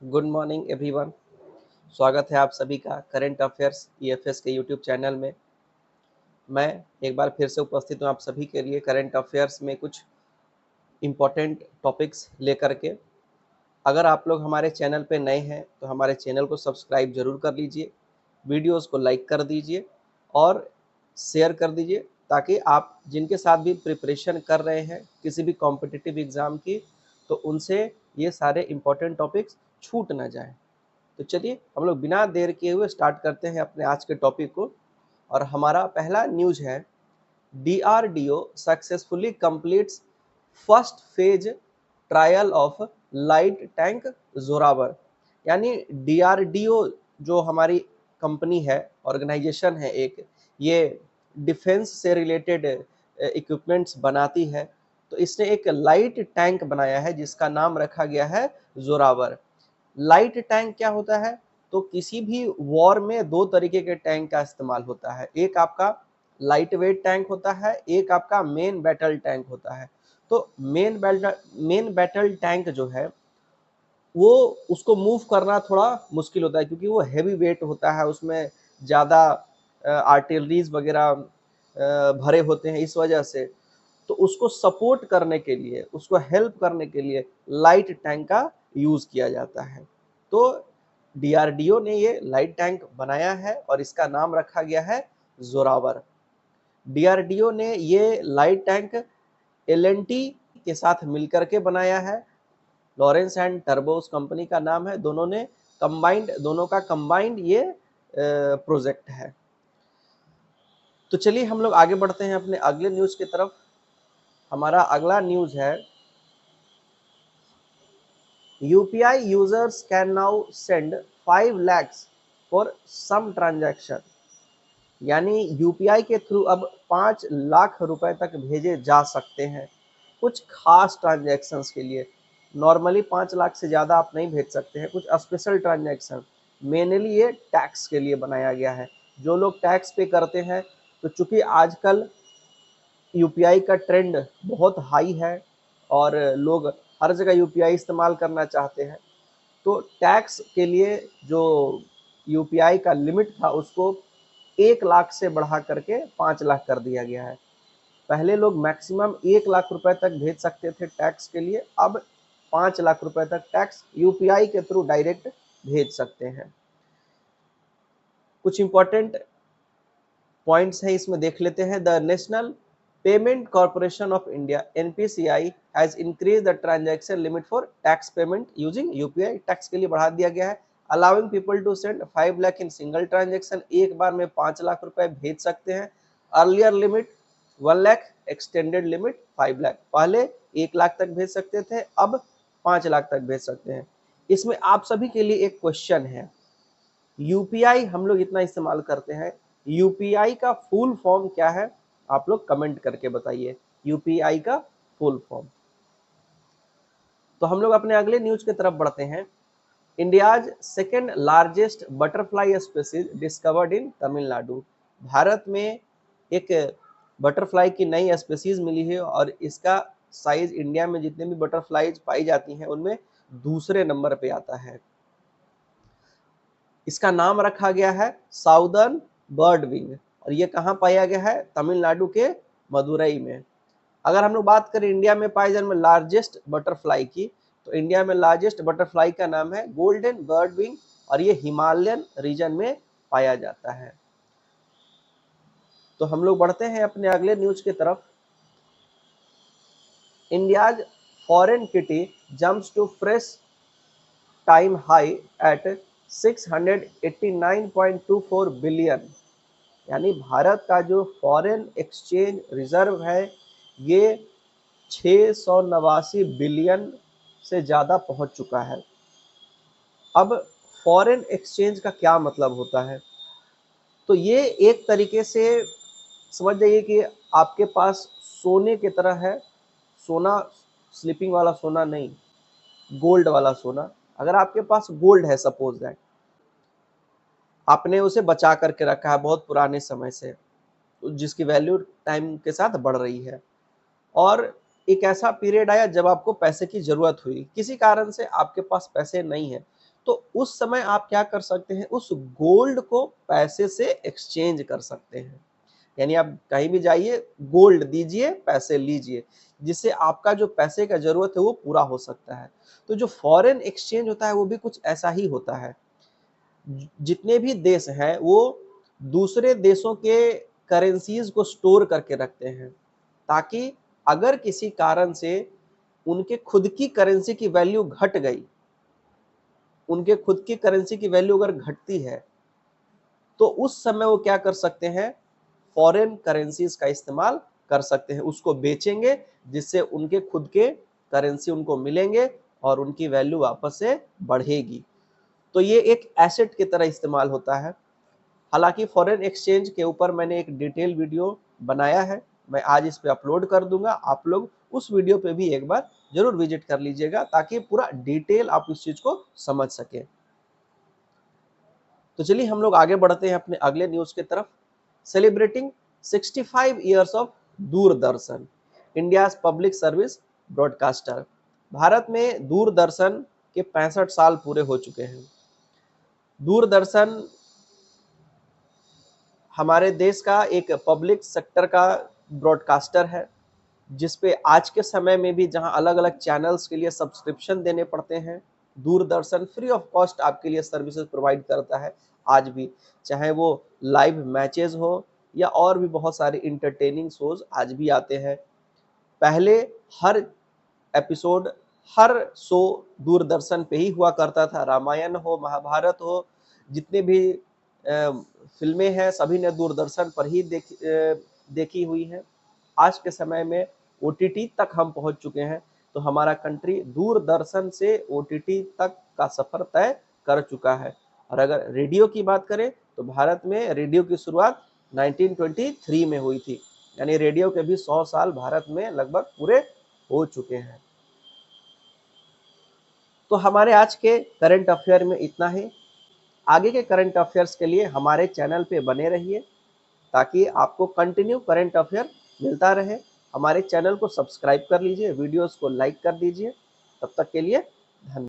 Good morning everyone. स्वागत है आप सभी का करंट अफेयर्स ईएफएस के यूट्यूब चैनल में। मैं एक बार फिर से उपस्थित हूँ आप सभी के लिए करंट अफेयर्स में कुछ इम्पोर्टेंट टॉपिक्स लेकर के। अगर आप लोग हमारे चैनल पे नए हैं तो हमारे चैनल को सब्सक्राइब जरूर कर लीजिए, वीडियोस को लाइक कर दीजिए और शेयर कर दीजिए, ताकि आप जिनके साथ भी प्रिपरेशन कर रहे हैं किसी भी कॉम्पिटिटिव एग्ज़ाम की, तो उनसे ये सारे इम्पोर्टेंट टॉपिक्स छूट ना जाए। तो चलिए हम लोग बिना देर किए हुए स्टार्ट करते हैं अपने आज के टॉपिक को। और हमारा पहला न्यूज है, DRDO successfully completes first phase trial of light tank Zorawar. यानी डीआरडीओ जो हमारी कंपनी है, ऑर्गेनाइजेशन है एक, ये डिफेंस से रिलेटेड इक्विपमेंट्स बनाती है। तो इसने एक लाइट टैंक बनाया है जिसका नाम रखा गया है जोरावर। लाइट टैंक क्या होता है? तो किसी भी वॉर में दो तरीके के टैंक का इस्तेमाल होता है। एक आपका लाइट वेट टैंक होता है, एक आपका मेन बैटल टैंक होता है। तो मेन बैटल टैंक जो है वो उसको मूव करना थोड़ा मुश्किल होता है, क्योंकि वो हैवी वेट होता है, उसमें ज़्यादा आर्टिलरीज वगैरह भरे होते हैं। इस वजह से तो उसको सपोर्ट करने के लिए, उसको हेल्प करने के लिए लाइट टैंक का यूज किया जाता है। तो डीआरडीओ ने ये लाइट टैंक बनाया है और इसका नाम रखा गया है जोरावर। डीआरडीओ ने ये लाइट टैंक एलएनटी के साथ मिलकर के बनाया है। लॉरेंस एंड टर्बो उस कंपनी का नाम है। दोनों का कंबाइंड ये प्रोजेक्ट है। तो चलिए हम लोग आगे बढ़ते हैं अपने अगले न्यूज की तरफ। हमारा अगला न्यूज है, UPI users can now send 5 lakhs for some transaction। यानी यूपीआई के थ्रू अब 5 लाख रुपए तक भेजे जा सकते हैं कुछ खास ट्रांजैक्शंस के लिए। नॉर्मली 5 लाख से ज़्यादा आप नहीं भेज सकते हैं, कुछ स्पेशल ट्रांजैक्शन। मेनली ये टैक्स के लिए बनाया गया है। जो लोग टैक्स पे करते हैं, तो चूंकि आजकल यूपीआई का ट्रेंड बहुत हाई है और लोग हर जगह यूपीआई इस्तेमाल करना चाहते हैं, तो टैक्स के लिए जो यूपीआई का लिमिट था उसको 1 लाख से बढ़ा करके 5 लाख कर दिया गया है। पहले लोग मैक्सिमम 1 लाख रुपए तक भेज सकते थे टैक्स के लिए, अब 5 लाख रुपए तक टैक्स यूपीआई के थ्रू डायरेक्ट भेज सकते हैं। कुछ इंपॉर्टेंट पॉइंट्स हैं, इसमें देख लेते हैं। The National Payment Corporation of India NPCI has increase the transaction limit for tax payment using UPI. Tax के लिए बढ़ा दिया गया है। Allowing people to send 5 lakh in single transaction, एक बार में 5 लाख रुपए भेज सकते हैं। Earlier limit 1 lakh, extended limit 5 lakh. पहले 1 लाख तक भेज सकते थे, अब 5 लाख तक भेज सकते हैं। इसमें आप सभी के लिए एक क्वेश्चन है, यूपीआई हम लोग इतना इस्तेमाल करते हैं, यूपीआई का फुल फॉर्म क्या है? आप लोग कमेंट करके बताइए यूपीआई का फुल फॉर्म। तो हम लोग अपने अगले न्यूज की तरफ बढ़ते हैं। India's second largest butterfly species discovered in Tamil Nadu. Bharat में एक बटरफ्लाई की नई स्पीसीज मिली है और इसका साइज इंडिया में जितने भी बटरफ्लाईज पाई जाती हैं उनमें दूसरे नंबर पे आता है। इसका नाम रखा गया है साउदर्न बर्ड विंग और ये कहाँ पाया गया है? तमिलनाडु के मदुरई में। अगर हम लोग बात करें इंडिया में पाए जाने में लार्जेस्ट बटरफ्लाई की, तो इंडिया में लार्जेस्ट बटरफ्लाई का नाम है गोल्डन बर्ड विंग और ये हिमालयन रीजन में पाया जाता है। तो हम लोग बढ़ते हैं अपने अगले न्यूज की तरफ। India's foreign kitty jumps to fresh time high at 689.24 billion. यानी भारत का जो फॉरेन एक्सचेंज रिजर्व है ये 689 बिलियन से ज़्यादा पहुंच चुका है। अब फॉरेन एक्सचेंज का क्या मतलब होता है? तो ये एक तरीके से समझ जाइए कि आपके पास सोने की तरह है। सोना स्लीपिंग वाला सोना नहीं, गोल्ड वाला सोना। अगर आपके पास गोल्ड है, सपोज दैट आपने उसे बचा करके रखा है बहुत पुराने समय से, जिसकी वैल्यू टाइम के साथ बढ़ रही है, और एक ऐसा पीरियड आया जब आपको पैसे की जरूरत हुई, किसी कारण से आपके पास पैसे नहीं है, तो उस समय आप क्या कर सकते हैं, उस गोल्ड को पैसे से एक्सचेंज कर सकते हैं। यानी आप कहीं भी जाइए, गोल्ड दीजिए, पैसे लीजिए, जिससे आपका जो पैसे का जरूरत है वो पूरा हो सकता है। तो जो फॉरेन एक्सचेंज होता है वो भी कुछ ऐसा ही होता है। जितने भी देश हैं वो दूसरे देशों के करेंसीज को स्टोर करके रखते हैं, ताकि अगर किसी कारण से उनके खुद की करेंसी की वैल्यू घट गई, उनके खुद की करेंसी की वैल्यू अगर घटती है, तो उस समय वो क्या कर सकते हैं, फॉरेन करेंसीज का इस्तेमाल कर सकते हैं, उसको बेचेंगे, जिससे उनके खुद के करेंसी उनको मिलेंगे और उनकी वैल्यू वापस से बढ़ेगी। तो ये एक एसेट की तरह इस्तेमाल होता है। हालांकि फॉरेन एक्सचेंज के ऊपर मैंने एक डिटेल वीडियो बनाया है, मैं आज इस पे अपलोड कर दूंगा, आप लोग उस वीडियो पे भी एक बार जरूर विजिट कर लीजिएगा, ताकि पूरा डिटेल आप इस चीज को समझ सके। तो चलिए हम लोग आगे बढ़ते हैं अपने अगले न्यूज की तरफ। Celebrating 65 years of Doordarshan, India public service broadcaster. Bharat में दूरदर्शन के 65 साल पूरे हो चुके हैं। दूरदर्शन हमारे देश का एक पब्लिक सेक्टर का ब्रॉडकास्टर है, जिसपे आज के समय में भी जहां अलग अलग चैनल्स के लिए सब्सक्रिप्शन देने पड़ते हैं, दूरदर्शन फ्री ऑफ कॉस्ट आपके लिए सर्विसेज प्रोवाइड करता है आज भी। चाहे वो लाइव मैचेस हो या और भी बहुत सारे इंटरटेनिंग शोज आज भी आते हैं। पहले हर एपिसोड, हर शो दूरदर्शन पे ही हुआ करता था। रामायण हो, महाभारत हो, जितने भी फिल्में हैं सभी ने दूरदर्शन पर ही देखी हुई है। आज के समय में ओटीटी तक हम पहुंच चुके हैं, तो हमारा कंट्री दूरदर्शन से ओटीटी तक का सफर तय कर चुका है। और अगर रेडियो की बात करें तो भारत में रेडियो की शुरुआत 1923 में हुई थी, यानी रेडियो के भी 100 साल भारत में लगभग पूरे हो चुके हैं। तो हमारे आज के करंट अफेयर में इतना ही। आगे के करंट अफेयर्स के लिए हमारे चैनल पे बने रहिए, ताकि आपको कंटिन्यू करंट अफेयर मिलता रहे। हमारे चैनल को सब्सक्राइब कर लीजिए, वीडियोस को लाइक कर दीजिए। तब तक के लिए